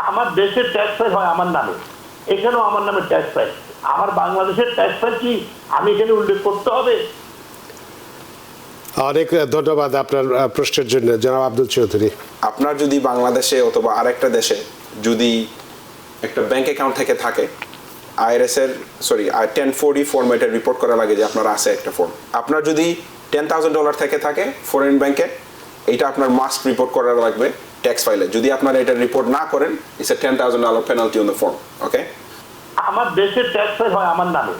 আমার দেশের tax file হয় আমার নামে, এখানেও আমার নামে ট্যাক্স ফাইল। আমার বাংলাদেশের ট্যাক্স ফাইল কি আমি এখানে উল্লেখ করতে হবে? অনেক ধন্যবাদ আপনার প্রশ্নের জন্য জনাব আব্দুল চৌধুরী। আপনার যদি বাংলাদেশে অথবা আরেকটা দেশে যদি একটা ব্যাংক অ্যাকাউন্ট থেকে থাকে, আইআরএস এর 1040 ফরম্যাটের রিপোর্ট করা লাগে যে আপনার আছে একটা ফর্ম। আপনার যদি $10,000 থেকে থাকে ফরেন ব্যাংকে, এটা আপনার মাস্ট রিপোর্ট করা লাগবে ট্যাক্স ফাইলে। যদি আপনারা এটা রিপোর্ট না করেন, it's a $10,000 penalty on the form. Okay, আমার দেশের ট্যাক্স ফাইল হয় আমার নামে,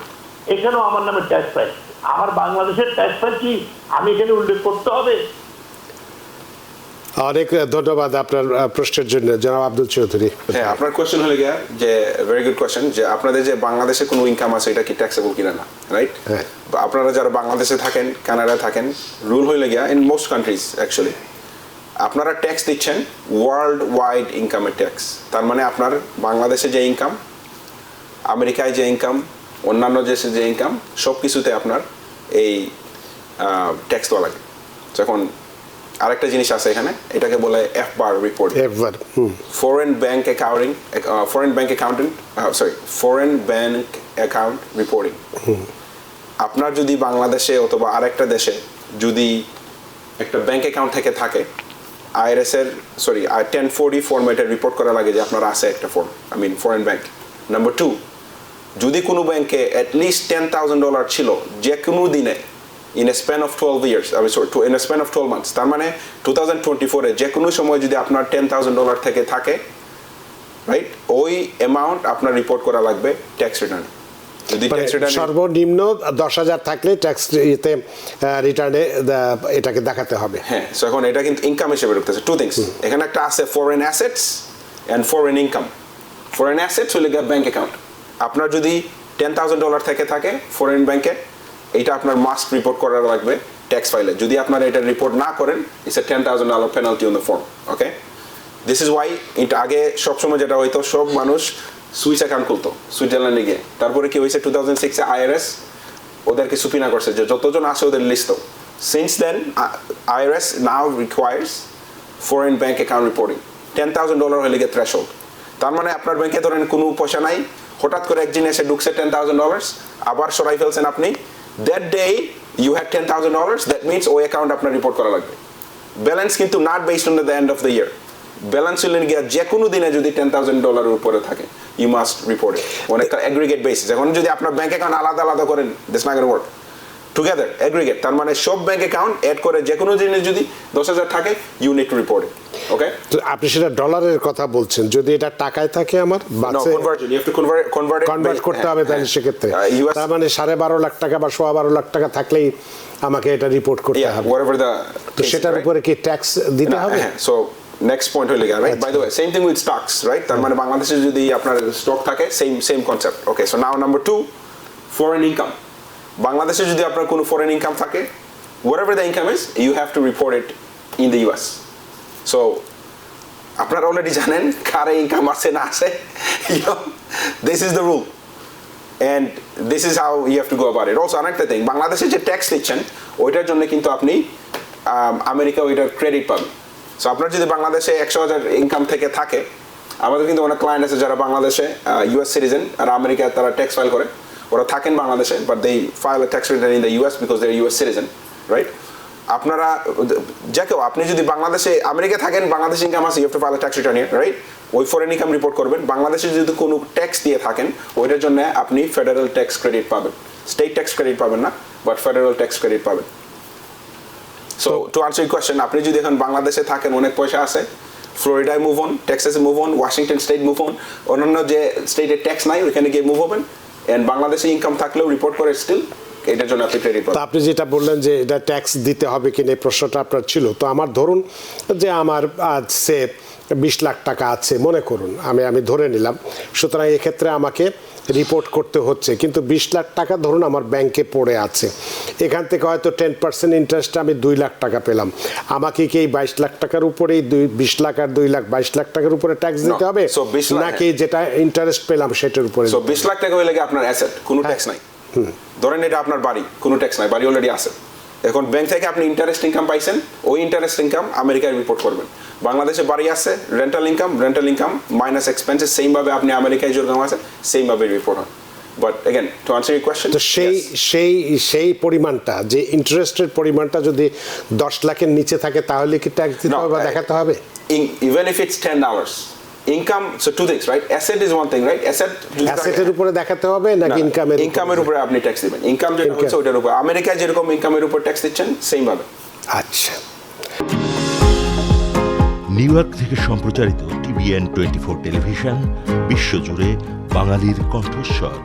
এখানেও আমার নামে ট্যাক্স ফাইল। আমার বাংলাদেশের ট্যাক্স ফাইল কি আমি এখানে উল্লেখ করতে হবে? অনেক ধন্যবাদ আপনার প্রশ্নের জন্য জনাব আব্দুল চৌধুরী। হ্যাঁ, আপনার কোয়েশ্চেন হলো গিয়া যে ভেরি গুড কোয়েশ্চেন, যে আপনাদের যে বাংলাদেশে কোনো ইনকাম আছে এটা কি ট্যাক্সেবল কিনা না, রাইট? হ্যাঁ। আপনারা যারা বাংলাদেশে থাকেন, কানাডায় থাকেন, রুল হইলে গিয়া ইন মোস্ট কান্ট্রিজ অ্যাকচুয়ালি আপনারা ট্যাক্স দিচ্ছেন ওয়ার্ল্ড ওয়াইড ইনকামের ট্যাক্স। তার মানে আপনার বাংলাদেশে যে ইনকাম, আমেরিকায় যে ইনকাম, অন্যান্য দেশে যে ইনকাম, সব কিছুতে আপনার এই ট্যাক্স দেওয়া লাগে। এখন আরেকটা জিনিস আছে এখানে, এটাকে বলে FBAR report, foreign bank account reporting. আপনার যদি বাংলাদেশে অথবা আরেকটা দেশে যদি একটা ব্যাংক অ্যাকাউন্ট থেকে থাকে, আইআরএস এর 1040 ফরম্যাটের রিপোর্ট করা লাগে যে আপনার আছে একটা ফরেন ব্যাংক। নাম্বার 2, যদি কোনো ব্যাংকে অ্যাটলিস্ট $10,000 ছিল যে কোনো দিনে in a span of 12 years, in a span of 12 months, তার মানে 2024-এ যে কোনো সময় যদি আপনার $10,000 থেকে থাকে, রাইট, ওই অ্যামাউন্ট আপনার রিপোর্ট করা লাগবে ট্যাক্স রিটার্ন। যদি ট্যাক্স রিটার্ন সর্বনিম্ন 10,000 থাকলে ট্যাক্স রিটার্নে এটাকে দেখাতে হবে। হ্যাঁ, সো এখন এটা কিন্তু ইনকাম হিসেবে ঢুকতেছে। টু থিংস এখানে, একটা আছে foreign assets and foreign income. Foreign assets হলে গিয়ে ব্যাংক অ্যাকাউন্ট। আপনার যদি $10,000 থেকে থাকে ফরেন ব্যাংকে, এইটা আপনার মাস্ট রিপোর্ট করা লাগবে ট্যাক্স ফাইলে। যদি আপনারা এটা রিপোর্ট না করেন, it's a $10,000 penalty on the form. Okay, this is Y এটা আগে সবসময় যেটা হইতো, সব মানুষ সুইস অ্যাকাউন্ট খুলতো সুইজারল্যান্ডে গিয়ে। তারপরে কি হয়েছে, 2006-এ আইআরএস ওদেরকে সুপিনা করছে যে যতজন আসে ওদের লিস্ট দাও। Since then IRS now requires foreign bank account reporting. $10,000 হলে গিয়ে থ্রেশহোল্ড। তার মানে আপনার ব্যাংকে ধরেন কোনো পয়সা নাই, হঠাৎ করে একদিন এসে ঢুকছে $10,000, আবার সরাই ফেলছেন আপনি, that day you had $10,000, that means ওই অ্যাকাউন্ট আপনার রিপোর্ট করা লাগবে। ব্যালেন্স কিন্তু not based on the end of the year, balance হলেন গিয়া যে কোনো দিনে যদি $10,000 উপরে থাকে, you must report it on একটা aggregate basis। এখন যদি আপনার ব্যাংক অ্যাকাউন্ট আলাদা আলাদা করেন, that's not gonna work, together aggregate, তার মানে সব ব্যাংক অ্যাকাউন্ট এড করে যে কোনো দিনে যদি 10,000 থাকে, you need to report it। ওকে, তো আপনি সেটা ডলারের কথা বলছেন, যদি এটা টাকায় থাকে আমার বাসে you have to convert করতে হবে, তাহলে সেক্ষেত্রে তার মানে 12.5 লাখ টাকা বা 12.5 লাখ টাকা থাকলেই আমাকে এটা রিপোর্ট করতে হবে, whatever the তো সেটার উপরে কি ট্যাক্স দিতে হবে? সো নেক্সট পয়েন্ট হইলে গিয়া, right, by the way same thing with stocks, right, তার মানে বাংলাদেশে যদি আপনার স্টক থাকে, same concept. Okay, so now number 2, foreign income. বাংলাদেশে যদি আপনার কোনো ফরেন ইনকাম থাকে, whatever the income is, you have to report it in the US. So আপনারা অলরেডি জানেন কারে ইনকাম আছে না আছে, this is the rule and this is how you have to go about it. Also আরেকটা thing, বাংলাদেশে যে tax দিচ্ছেন ওইটার জন্য কিন্তু আপনি আমেরিকা ওইটার ক্রেডিট পাবেন। সো আপনার যদি বাংলাদেশে 100,000 ইনকাম থেকে থাকে, আমাদের কিন্তু অনেক ক্লায়েন্ট আছে যারা বাংলাদেশে US সিটিজেন আর আমেরিকায় তারা ট্যাক্স ফাইল করে, ওরা থাকেন বাংলাদেশে, but they file a tax return in the US because they're US citizen, right? আপনারা যে কেউ, আপনি যদি বাংলাদেশে আমেরিকায় থাকেন, বাংলাদেশ ইনকাম আছে, you have to file a tax return here, right? ওই ফরেন ইনকাম রিপোর্ট করবেন। বাংলাদেশে যদি কোনো ট্যাক্স দিয়ে থাকেন, ওইটার জন্য আপনি ফেডারেল ট্যাক্স ক্রেডিট পাবেন, স্টেট ট্যাক্স ক্রেডিট পাবেন না, বাট ফেডারেল ট্যাক্স ক্রেডিট পাবেন। So to answer your question, আপনি যদি এখন বাংলাদেশে থাকেন, অনেক পয়সা আছে, ফ্লোরিডায় মুভ অন, টেক্সাসে move on, Washington state move on, অন্যান্য যে স্টেটে ট্যাক্স নাই ওইখানে গিয়ে মুভ হবেন, এন্ড বাংলাদেশে ইনকাম থাকলেও রিপোর্ট করে স্টিল এটার জন্য আপনি ক্রেডিট পাবেন। আপনি যেটা বললেন যে এটা ট্যাক্স দিতে হবে কিনা, এই প্রশ্নটা আপনার ছিল, তো আমার ধরুন যে আমার সে 20 লাখ টাকা আছে মনে করুন, আমি ধরে নিলাম, সুতরাং এক্ষেত্রে আমাকে রিপোর্ট করতে হচ্ছে, কিন্তু 20 লাখ টাকা ধরুন আমার ব্যাংকে পড়ে আছে, এখান থেকে হয়তো 10% ইন্টারেস্টে আমি 2 লাখ টাকা পেলাম, আমাকে কি এই 22 লাখ টাকার উপরেই 20 লাখ আর 2 লাখ 22 লাখ টাকার উপরে ট্যাক্স দিতে হবে, নাকি যেটা ইন্টারেস্ট পেলাম সেটার উপরে? 20 লাখ টাকা হইলে আপনার অ্যাসেট, কোনো ট্যাক্স নাই। ধরেন এটা আপনার বাড়ি, কোনো ট্যাক্স নাই, বাড়ি অলরেডি আছে, এখন ব্যাংক থেকে আপনি ইন্টারেস্ট ইনকাম পাইছেন, ওই ইন্টারেস্ট ইনকাম আমেরিকায় রিপোর্ট করবেন। বাংলাদেশে বাড়ি আছে, রেন্টাল ইনকাম মাইনাস এক্সপেন্সেস, সেমভাবে আপনি আমেরিকায় যেরকম আছে সেইভাবে রিপোর্ট হয়। But again two answer your question, তো সেই পরিমাণটা, যে ইন্টারেস্টের পরিমাণটা যদি 10 লাখের নিচে থাকে তাহলে কি ট্যাক্স দিতে হবে বা দেখাতে হবে? even if it's $10 income, so two things, right? Asset is one thing, right? অ্যাসেটের উপরে দেখাতে হবে নাকি ইনকামের উপরে আপনি ট্যাক্স দিবেন। ইনকাম যেটা হচ্ছে ওটার উপর, আমেরিকায় যেরকম ইনকামের উপর ট্যাক্স দিচ্ছেন সেম ভাবে। আচ্ছা। নিউ ইয়র্ক থেকে সম্প্রচারিত TVN 24 টেলিভিশন, বিশ্বজুড়ে বাঙালির কণ্ঠস্বর।